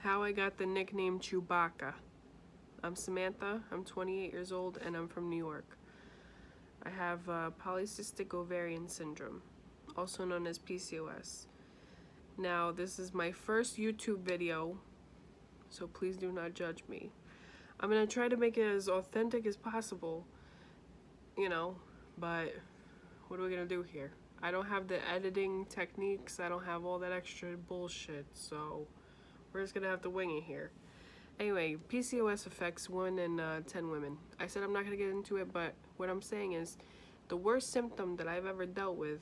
How I got the nickname Chewbacca. I'm Samantha, I'm 28 years old, and I'm from New York. I have Polycystic Ovarian Syndrome, also known as PCOS. Now, this is my first YouTube video, so please do not judge me. I'm going to try to make it as authentic as possible, but what are we going to do here? I don't have the editing techniques, I don't have all that extra bullshit, so we're just going to have to wing it here. Anyway, PCOS affects 1 in 10 women. I said I'm not going to get into it, but what I'm saying is the worst symptom that I've ever dealt with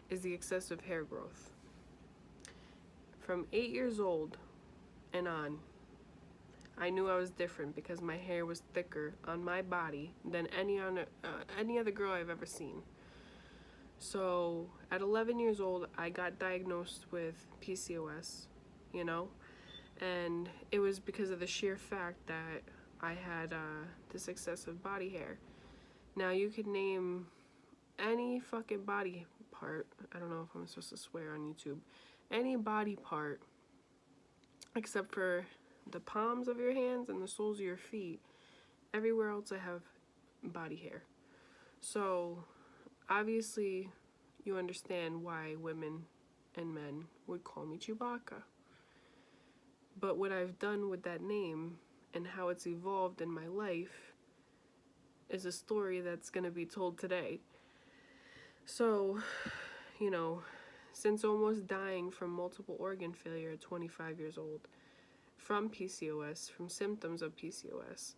is the excessive hair growth. From 8 years old and on, I knew I was different because my hair was thicker on my body than any other girl I've ever seen. So at 11 years old, I got diagnosed with PCOS, and it was because of the sheer fact that I had this excessive body hair. Now, you could name any fucking body part, I don't know if I'm supposed to swear on YouTube, any body part except for the palms of your hands and the soles of your feet. Everywhere else I have body hair. So obviously you understand why women and men would call me Chewbacca. But what I've done with that name and how it's evolved in my life is a story that's going to be told today. So, since almost dying from multiple organ failure at 25 years old, from PCOS, from symptoms of PCOS,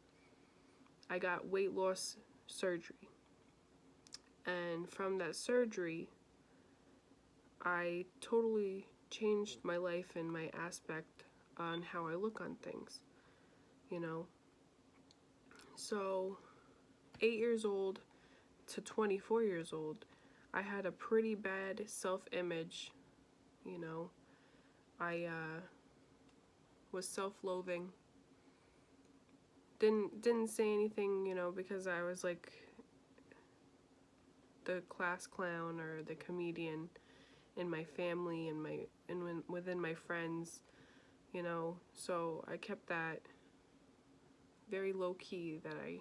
I got weight loss surgery. And from that surgery, I totally changed my life and my aspect on how I look on things, So, 8 years old to 24 years old, I had a pretty bad self-image, I was self-loathing. Didn't say anything, because I was like the class clown or the comedian in my family and within my friends, so I kept that very low key, that I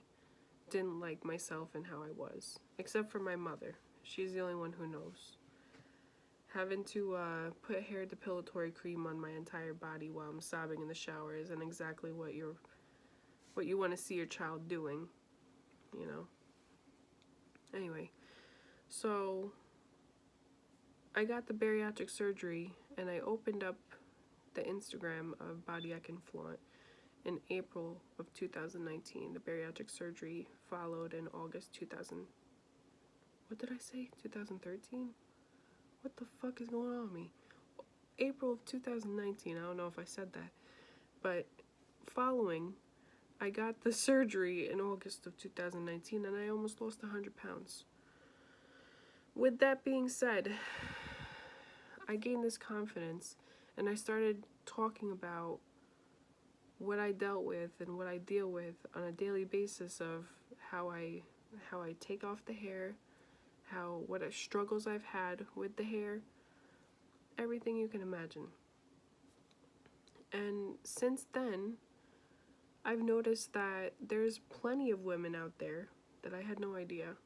didn't like myself and how I was, except for my mother. She's the only one who knows. Having to put hair depilatory cream on my entire body while I'm sobbing in the shower isn't exactly what you want to see your child doing, Anyway, so I got the bariatric surgery and I opened up the Instagram of Body I Can Flaunt in April of 2019. The bariatric surgery followed in August 2013? What the fuck is going on with me? April of 2019, I don't know if I said that. But following, I got the surgery in August of 2019 and I almost lost 100 pounds. With that being said, I gained this confidence and I started talking about what I dealt with and what I deal with on a daily basis of how I take off the hair, what struggles I've had with the hair, everything you can imagine. And since then, I've noticed that there's plenty of women out there that I had no idea,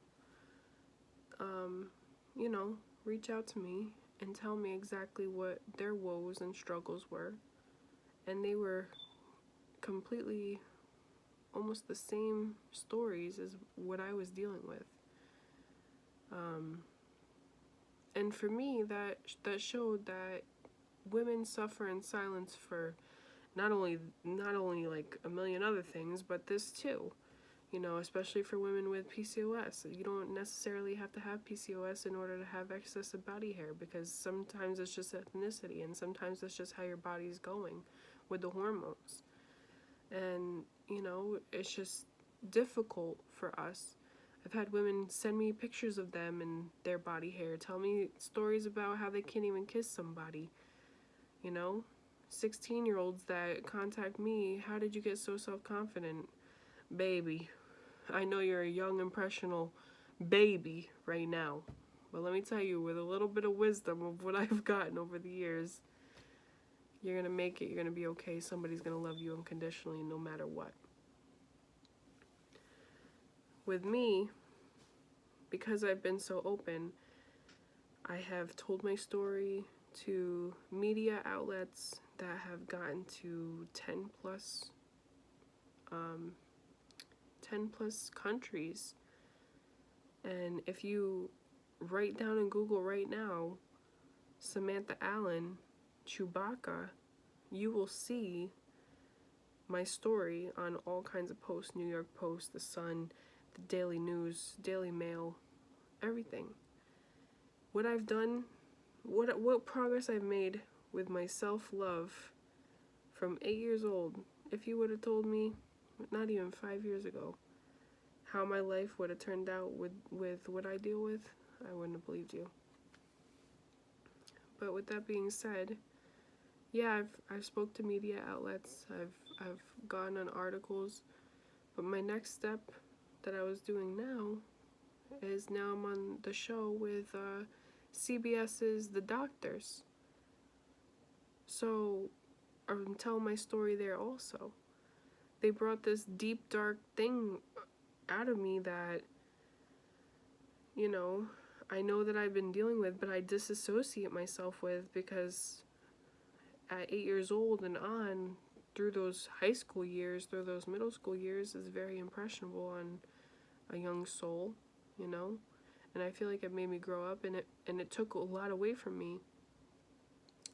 reach out to me and tell me exactly what their woes and struggles were. And they were completely almost the same stories as what I was dealing with. And for me, that showed that women suffer in silence for not only like a million other things, but this too. Especially for women with PCOS. You don't necessarily have to have PCOS in order to have excessive body hair, because sometimes it's just ethnicity and sometimes it's just how your body's going with the hormones. And, it's just difficult for us. I've had women send me pictures of them and their body hair, tell me stories about how they can't even kiss somebody, 16-year-olds that contact me, how did you get so self-confident? Baby, I know you're a young, impressionable baby right now, but let me tell you, with a little bit of wisdom of what I've gotten over the years, You're gonna make it. You're gonna be okay. Somebody's gonna love you unconditionally no matter what. With me, because I've been so open, I have told my story to media outlets that have gotten to 10 plus countries. And if you write down in Google right now, Samantha Allen, Chewbacca, you will see my story on all kinds of posts, New York Post, The Sun, the Daily News, Daily Mail, everything. What I've done, what progress I've made with my self-love from 8 years old. If you would have told me, not even 5 years ago, how my life would have turned out with what I deal with, I wouldn't have believed you. But with that being said, yeah, I've spoke to media outlets, I've gone on articles, but my next step that I was doing now is now I'm on the show with CBS's The Doctors. So I'm telling my story there also. They brought this deep, dark thing out of me that, you know, I know that I've been dealing with, but I disassociate myself with because at 8 years old and on, through those high school years, through those middle school years, is very impressionable on a young soul, you know? And I feel like it made me grow up, and it took a lot away from me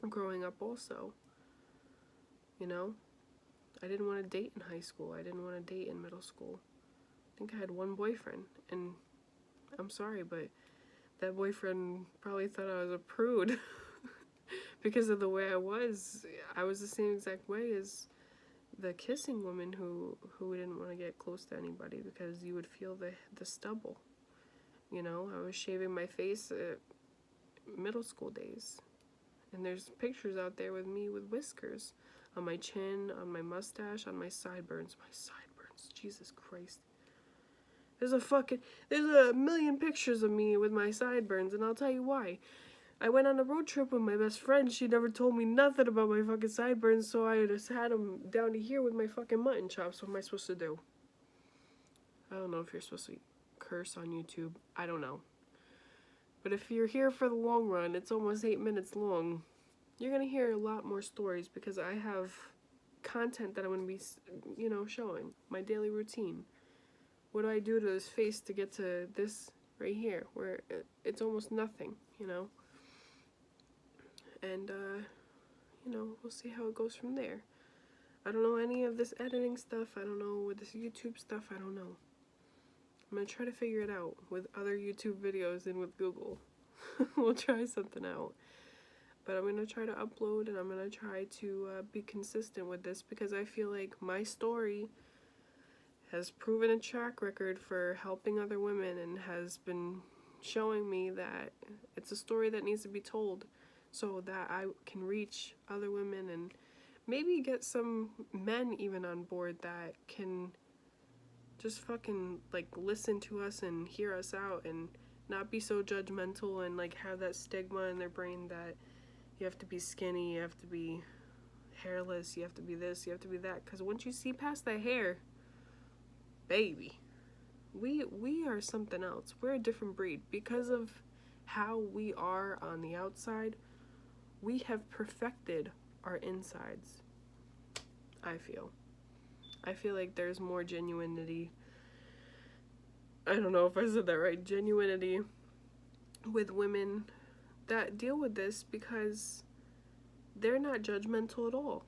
growing up also, you know? I didn't want to date in high school. I didn't want to date in middle school. I think I had one boyfriend, and I'm sorry, but that boyfriend probably thought I was a prude because of the way I was. I was the same exact way as the kissing woman who didn't want to get close to anybody because you would feel the stubble. You know, I was shaving my face at middle school days. And there's pictures out there with me with whiskers on my chin, on my mustache, on my sideburns. My sideburns, Jesus Christ. There's a million pictures of me with my sideburns, and I'll tell you why. I went on a road trip with my best friend. She never told me nothing about my fucking sideburns, so I just had them down to here with my fucking mutton chops. What am I supposed to do? I don't know if you're supposed to curse on YouTube. I don't know. But if you're here for the long run, it's almost 8 minutes long. You're going to hear a lot more stories because I have content that I'm going to be, you know, showing. My daily routine. What do I do to this face to get to this right here where it's almost nothing, you know? And, you know, we'll see how it goes from there. I don't know any of this editing stuff. I don't know with this YouTube stuff. I don't know. I'm going to try to figure it out with other YouTube videos and with Google. We'll try something out. But I'm going to try to upload, and I'm going to try to be consistent with this because I feel like my story has proven a track record for helping other women and has been showing me that it's a story that needs to be told so that I can reach other women and maybe get some men even on board that can just fucking like listen to us and hear us out and not be so judgmental and like have that stigma in their brain that you have to be skinny, you have to be hairless, you have to be this, you have to be that. Because once you see past that hair, baby, we are something else. We're a different breed. Because of how we are on the outside, we have perfected our insides. I feel like there's more genuinity. I don't know if I said that right. Genuinity with women that deal with this because they're not judgmental at all.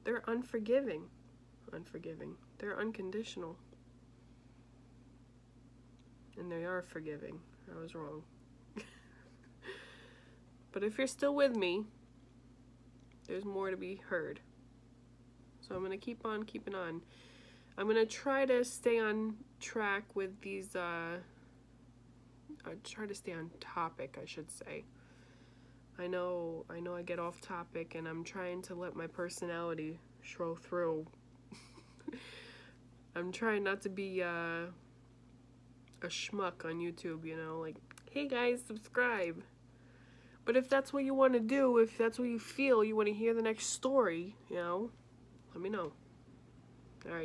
They're unforgiving. They're unconditional. And they are forgiving. I was wrong. But if you're still with me, there's more to be heard. So I'm going to keep on keeping on. I'm going to try to stay on track with these, I try to stay on topic, I should say. I know I get off topic, and I'm trying to let my personality show through. I'm trying not to be, a schmuck on YouTube, you know, like, hey guys, subscribe. But if that's what you want to do, if that's what you feel, you want to hear the next story, you know, let me know.